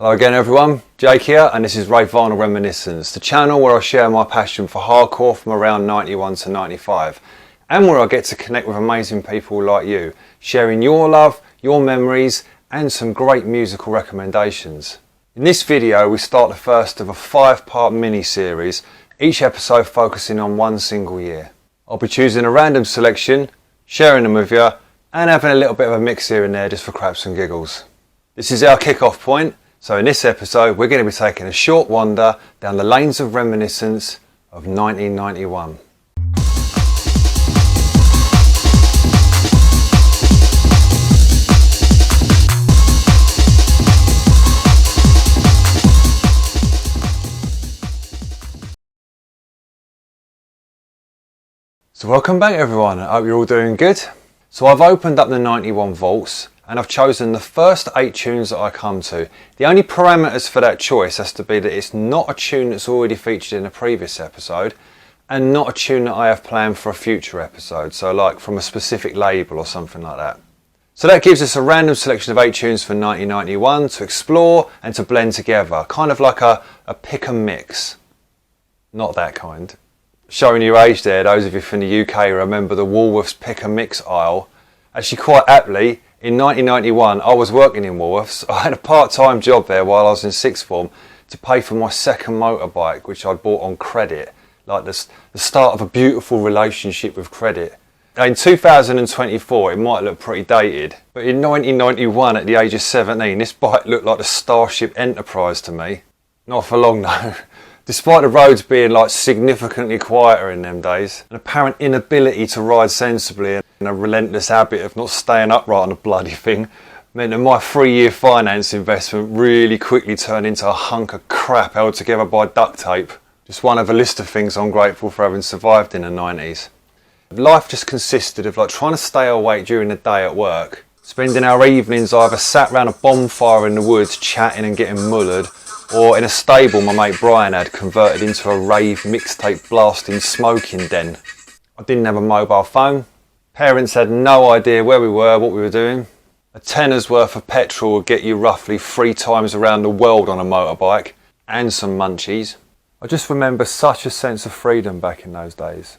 Hello again everyone, Jake here, and this is Rave Vinyl Reminiscence, the channel where I share my passion for hardcore from around 91 to 95, and where I get to connect with amazing people like you, sharing your love, your memories, and some great musical recommendations. In this video we start the first of a 5-part mini-series, each episode focusing on one single year. I'll be choosing a random selection, sharing them with you, and having a little bit of a mix here and there just for craps and giggles. This is our kick-off point. So in this episode, we're going to be taking a short wander down the lanes of reminiscence of 1991. So welcome back everyone, I hope you're all doing good. So I've opened up the 91 vaults, and I've chosen the first 8 tunes that I come to. The only parameters for that choice has to be that it's not a tune that's already featured in a previous episode and not a tune that I have planned for a future episode, so like from a specific label or something like that. So that gives us a random selection of 8 tunes for 1991 to explore and to blend together, kind of like a pick and mix. Not that kind. Showing your age there, those of you from the UK remember the Woolworths pick and mix aisle. Actually quite aptly, in 1991, I was working in Woolworths. I had a part-time job there while I was in sixth form to pay for my second motorbike, which I'd bought on credit, like the start of a beautiful relationship with credit. In 2024, it might look pretty dated, but in 1991, at the age of 17, this bike looked like the Starship Enterprise to me. Not for long though. Despite the roads being like significantly quieter in them days, an apparent inability to ride sensibly and a relentless habit of not staying upright on the bloody thing meant that my 3-year finance investment really quickly turned into a hunk of crap held together by duct tape. Just one of a list of things I'm grateful for having survived in the 90s. Life just consisted of like trying to stay awake during the day at work, spending our evenings either sat round a bonfire in the woods chatting and getting mullered, or in a stable my mate Brian had converted into a rave mixtape blasting smoking den. I didn't have a mobile phone. Parents had no idea where we were, what we were doing. A tenner's worth of petrol would get you roughly 3 times around the world on a motorbike, and some munchies. I just remember such a sense of freedom back in those days.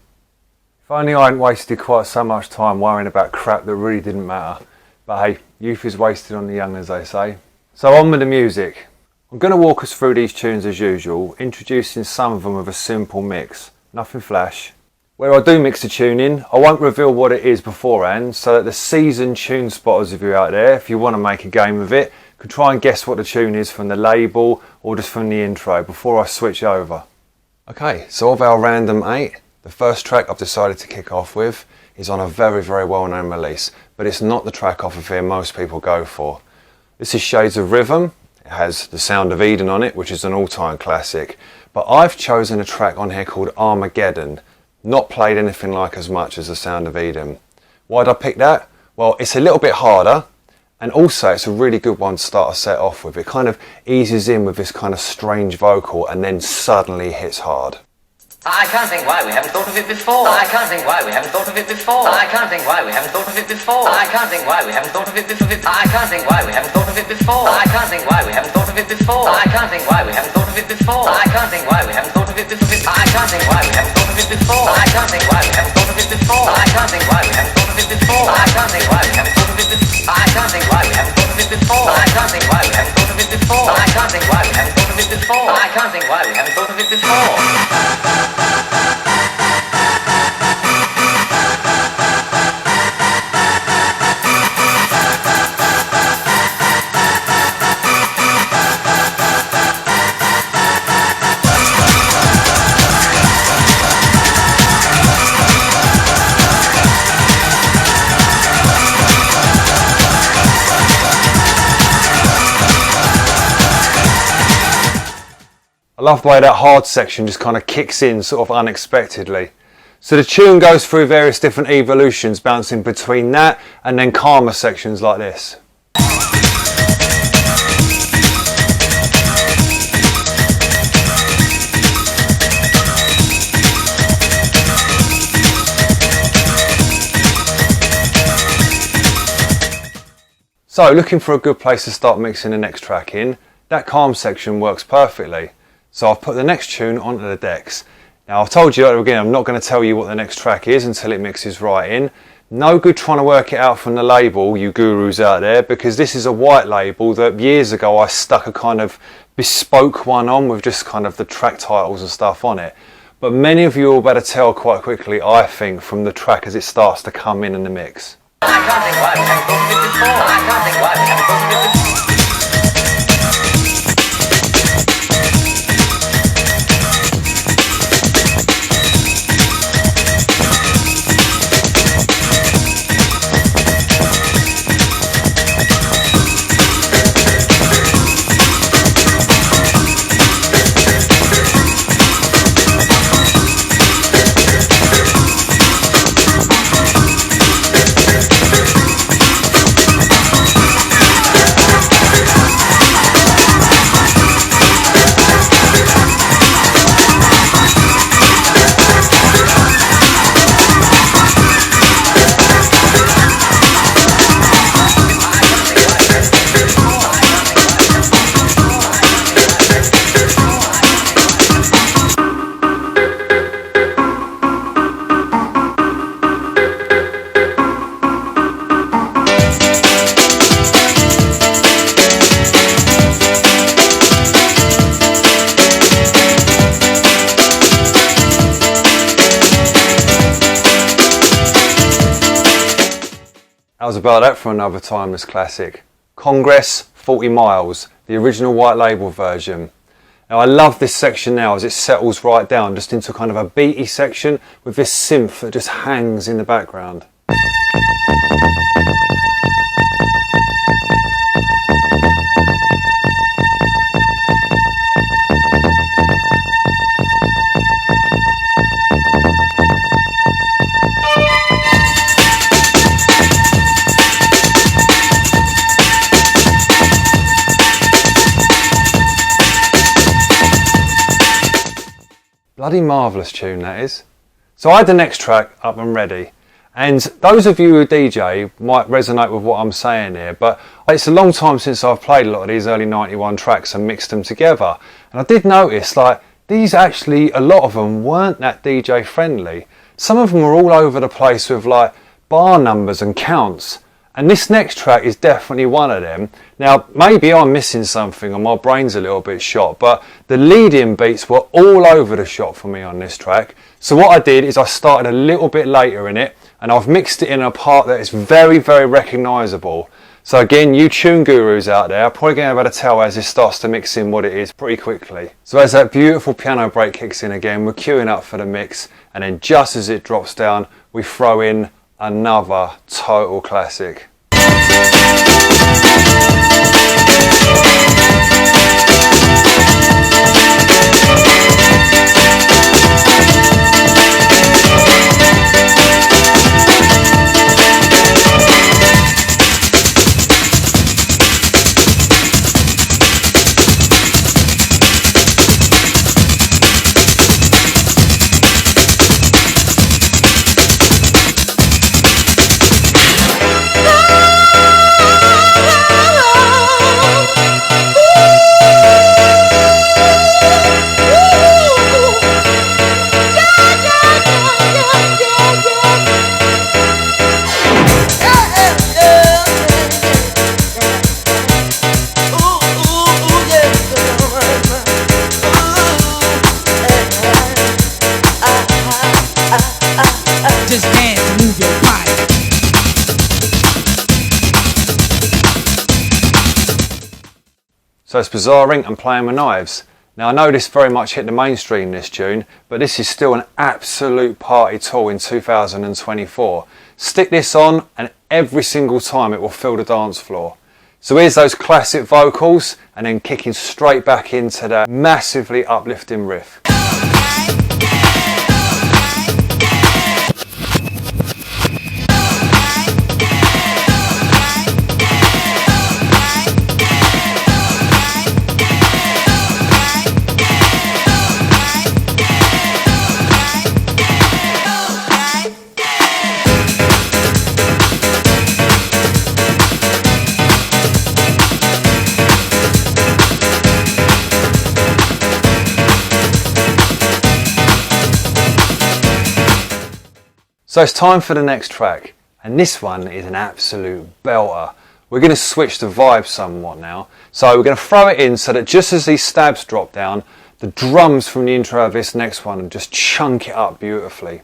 If only I hadn't wasted quite so much time worrying about crap that really didn't matter. But hey, youth is wasted on the young, as they say. So on with the music. I'm going to walk us through these tunes as usual, introducing some of them with a simple mix, nothing flash. Where I do mix the tune in, I won't reveal what it is beforehand, so that the seasoned tune spotters of you out there, if you want to make a game of it, can try and guess what the tune is from the label or just from the intro before I switch over. Okay, so of our random 8, the first track I've decided to kick off with is on a very well known release, but it's not the track off of here most people go for. This is Shades of Rhythm. It has The Sound of Eden on it, which is an all-time classic, but I've chosen a track on here called Armageddon, not played anything like as much as The Sound of Eden. Why did I pick that? Well, it's a little bit harder, and also it's a really good one to start a set off with. It kind of eases in with this kind of strange vocal and then suddenly hits hard. I can't think why we haven't thought of it before. I can't think why we haven't thought of it before. I can't think why we haven't thought of it before. I can't think why we haven't thought of it before. I can't think why we haven't thought of it before. I can't think why we haven't thought of it before. I can't think why we haven't thought of it before. I can't think why we haven't thought of it before. I can't think why we haven't thought of it before. I can't think why we haven't thought of it before. I can't think why we haven't thought of it before. I can't think why we haven't thought of it before. I can't think why we haven't thought of it before. I can't think why we haven't thought of it before. I can't think why we haven't thought of it before. I can't think why we haven't thought of it before. I love the way that hard section just kind of kicks in sort of unexpectedly. So the tune goes through various different evolutions, bouncing between that and then calmer sections like this. So looking for a good place to start mixing the next track in. that calm section works perfectly. So I've put the next tune onto the decks. Now I've told you again, I'm not going to tell you what the next track is until it mixes right in. No good trying to work it out from the label, you gurus out there, because this is a white label that years ago I stuck a kind of bespoke one on with just kind of the track titles and stuff on it. But many of you will better tell quite quickly, I think, from the track as it starts to come in the mix. I can't think why we haven't thought of it before. I can't think why we haven't thought of it before. How's about that for another timeless classic? Congress 40 Miles, the original white label version. Now I love this section now as it settles right down just into kind of a beaty section with this synth that just hangs in the background. Bloody marvellous tune that is. So I had the next track up and ready, and those of you who DJ might resonate with what I'm saying here, but it's a long time since I've played a lot of these early 91 tracks and mixed them together, and I did notice like these actually, a lot of them weren't that DJ friendly. Some of them were all over the place with like bar numbers and counts. And this next track is definitely one of them. Now, maybe I'm missing something or my brain's a little bit shot, but the lead-in beats were all over the shop for me on this track. So what I did is I started a little bit later in it, and I've mixed it in a part that is very, very recognisable. So again, you tune gurus out there are probably going to be able to tell as this starts to mix in what it is pretty quickly. So as that beautiful piano break kicks in again, we're queuing up for the mix, and then just as it drops down, we throw in another total classic. So it's bizarring and playing with knives. Now I know this very much hit the mainstream, this tune, but this is still an absolute party tool in 2024. Stick this on and every single time it will fill the dance floor. So here's those classic vocals and then kicking straight back into that massively uplifting riff. So it's time for the next track, and this one is an absolute belter. We're going to switch the vibe somewhat now. So we're going to throw it in so that just as these stabs drop down, the drums from the intro of this next one just chunk it up beautifully.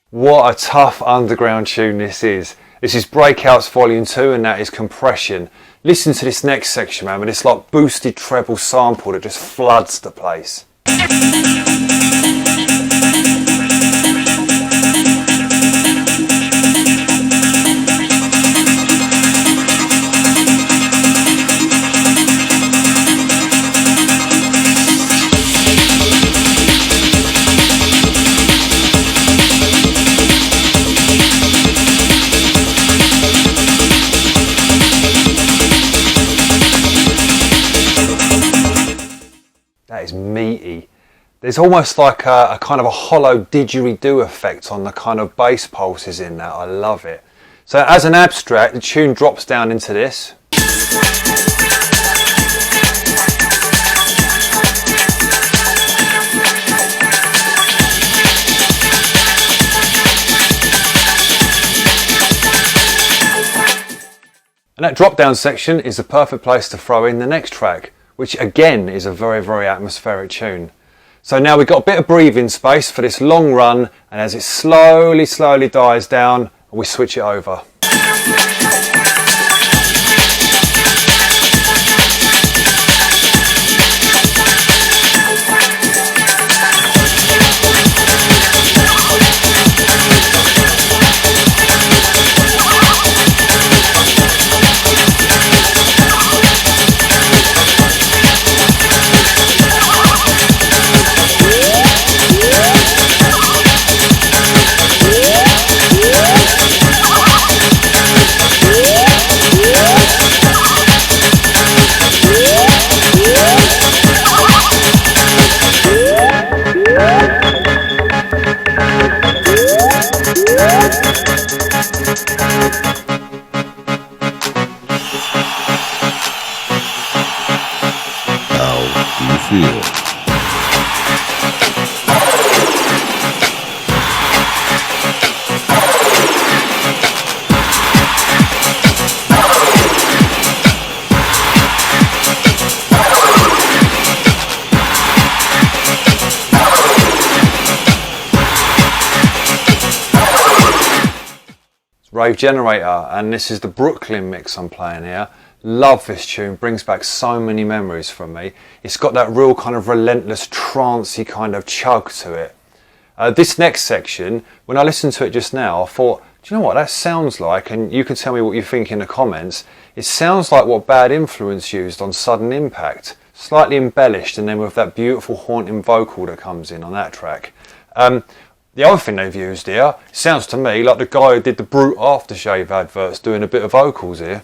What a tough underground tune this is. This is Breakout's Volume 2 and that is Compression. Listen to this next section, man, with this like boosted treble sample that just floods the place. That is meaty. There's almost like a kind of a hollow didgeridoo effect on the kind of bass pulses in that. I love it. So as an abstract, the tune drops down into this. And that drop down section is the perfect place to throw in the next track, which again is a very, very atmospheric tune. So now we've got a bit of breathing space for this long run, and as it slowly dies down, we switch it over. Rave Generator, and this is the Brooklyn mix I'm playing here. Love this tune, brings back so many memories from me. It's got that real kind of relentless trancey kind of chug to it. This next section, when I listened to it just now, I thought, do you know what that sounds like? And you can tell me what you think in the comments. It sounds like what Bad Influence used on Sudden Impact, slightly embellished, and then with that beautiful haunting vocal that comes in on that track. The other thing they've used here, sounds to me like the guy who did the Brute aftershave adverts doing a bit of vocals here.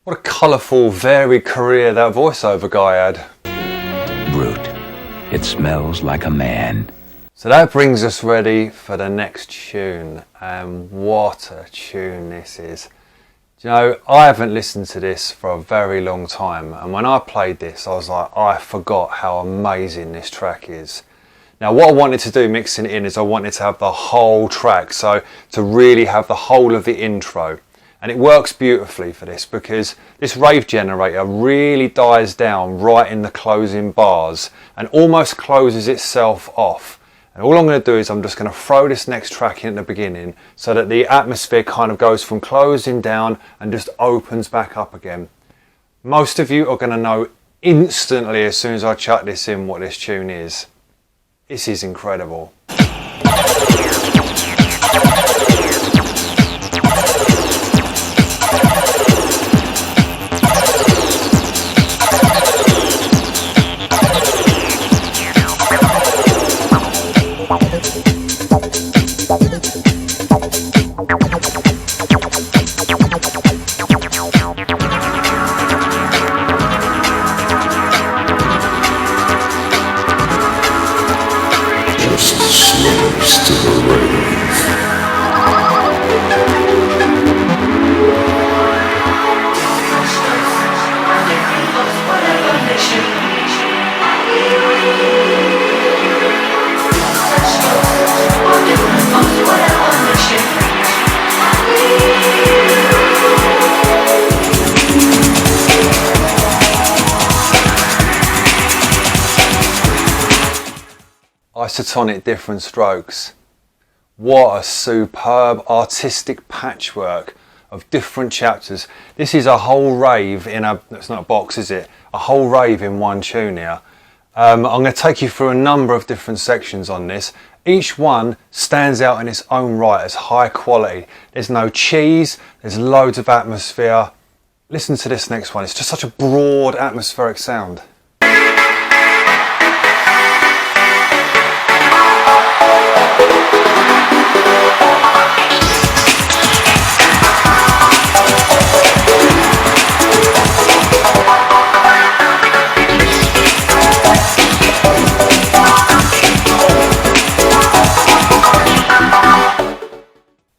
What a colourful, varied career that voiceover guy had. Brute. It smells like a man. So that brings us ready for the next tune, and what a tune this is. Do you know, I haven't listened to this for a very long time, and when I played this I was like, I forgot how amazing this track is. Now what I wanted to do mixing it in is I wanted to have the whole track, so to really have the whole of the intro. And it works beautifully for this because this rave generator really dies down right in the closing bars and almost closes itself off. And all I'm going to do is I'm just going to throw this next track in at the beginning so that the atmosphere kind of goes from closing down and just opens back up again. Most of you are going to know instantly as soon as I chuck this in what this tune is. This is incredible. Isotonic different strokes. What a superb artistic patchwork of different chapters. This is a whole rave in a, it's not a box is it? A whole rave in one tune here. I'm going to take you through a number of different sections on this. Each one stands out in its own right as high quality. There's no cheese, there's loads of atmosphere. Listen to this next one, it's just such a broad atmospheric sound.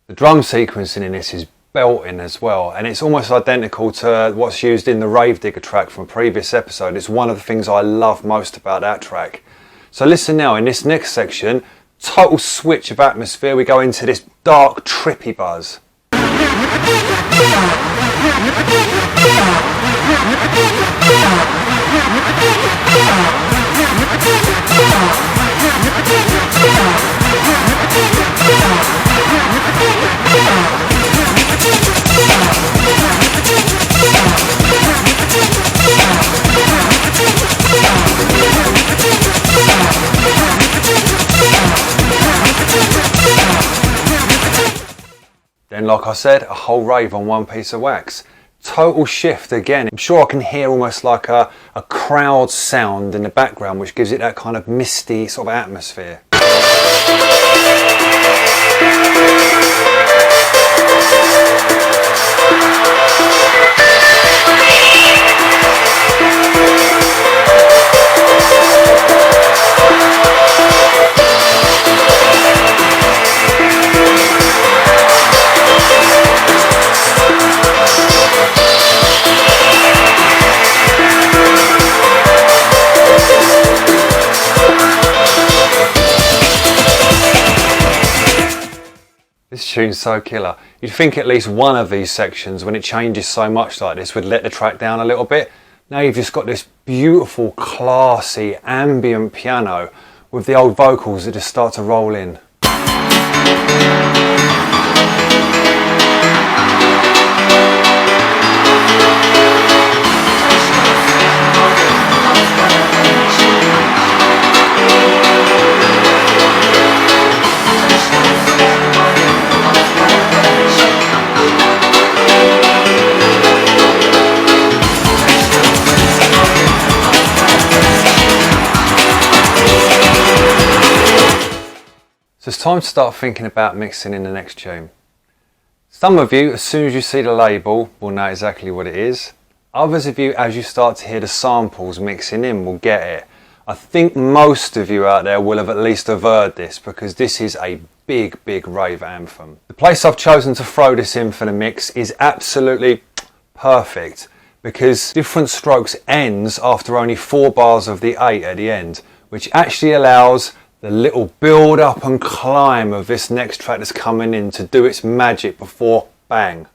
The drum sequencing in this is belting as well, and it's almost identical to what's used in the Rave Digger track from a previous episode. It's one of the things I love most about that track. So listen now, in this next section, total switch of atmosphere, we go into this dark, trippy buzz. Then, like I said, a whole rave on one piece of wax. Total shift again. I'm sure I can hear almost like a crowd sound in the background, which gives it that kind of misty sort of atmosphere. This tune's so killer. You'd think at least one of these sections, when it changes so much like this, would let the track down a little bit. Now you've just got this beautiful, classy, ambient piano with the old vocals that just start to roll in. So it's time to start thinking about mixing in the next tune. Some of you, as soon as you see the label, will know exactly what it is. Others of you, as you start to hear the samples mixing in, will get it. I think most of you out there will have at least have heard this, because this is a big rave anthem. The place I've chosen to throw this in for the mix is absolutely perfect, because Different Strokes ends after only 4 bars of the 8 at the end, which actually allows the little build up and climb of this next track that's coming in to do its magic before bang.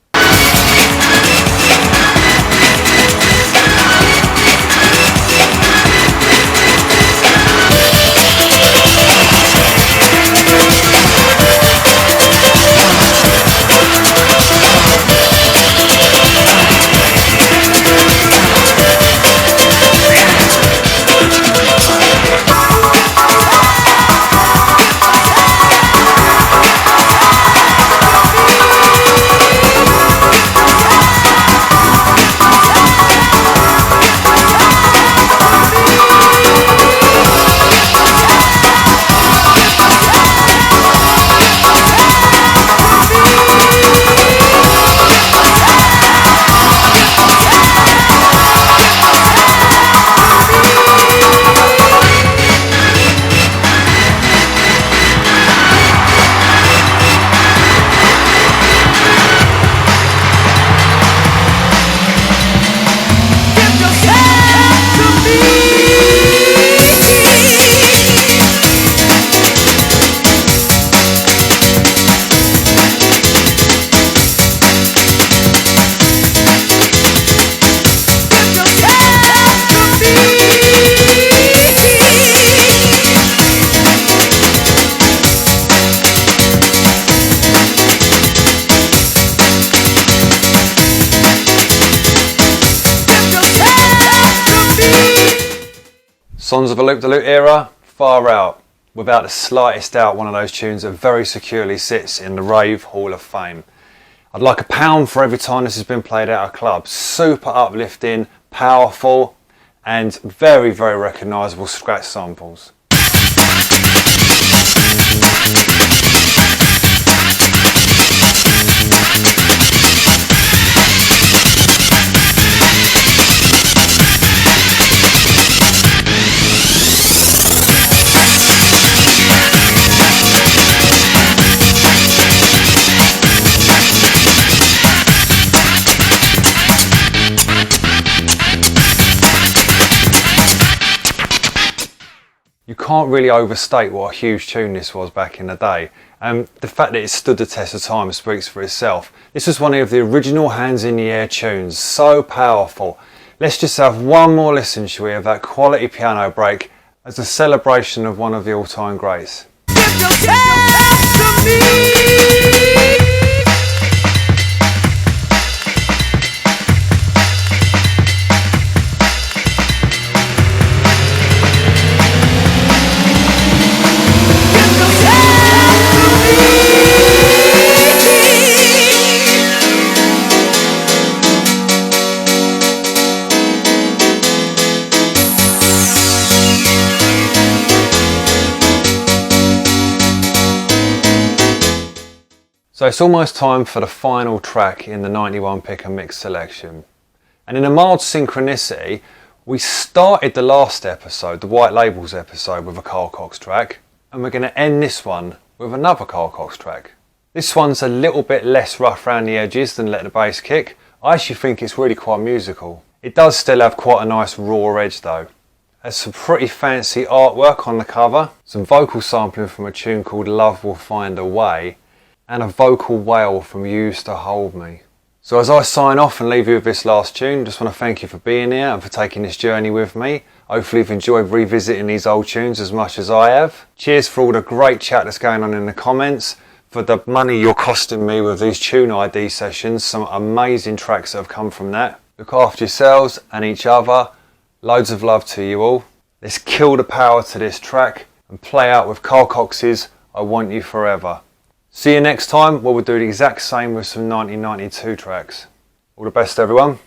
Sonz of a Loop the Loop era, far out. Without the slightest doubt, one of those tunes that very securely sits in the Rave Hall of Fame. I'd like £1 for every time this has been played at a club. Super uplifting, powerful, and very recognisable scratch samples. You can't really overstate what a huge tune this was back in the day. The fact that it stood the test of time speaks for itself. This was one of the original hands in the air tunes, so powerful. Let's just have one more listen, shall we, of that quality piano break as a celebration of one of the all-time greats. So it's almost time for the final track in the 91 pick and mix selection. And in a mild synchronicity, we started the last episode, the White Labels episode, with a Carl Cox track, and we're going to end this one with another Carl Cox track. This one's a little bit less rough around the edges than Let the Bass Kick. I actually think it's really quite musical. It does still have quite a nice raw edge though. There's some pretty fancy artwork on the cover, some vocal sampling from a tune called Love Will Find a Way, and a vocal wail from You Used to Hold Me. So as I sign off and leave you with this last tune, just want to thank you for being here and for taking this journey with me. Hopefully you've enjoyed revisiting these old tunes as much as I have. Cheers for all the great chat that's going on in the comments, for the money you're costing me with these tune ID sessions, some amazing tracks that have come from that. Look after yourselves and each other. Loads of love to you all. Let's kill the power to this track and play out with Carl Cox's I Want You Forever. See you next time, where we'll do the exact same with some 1992 tracks. All the best everyone.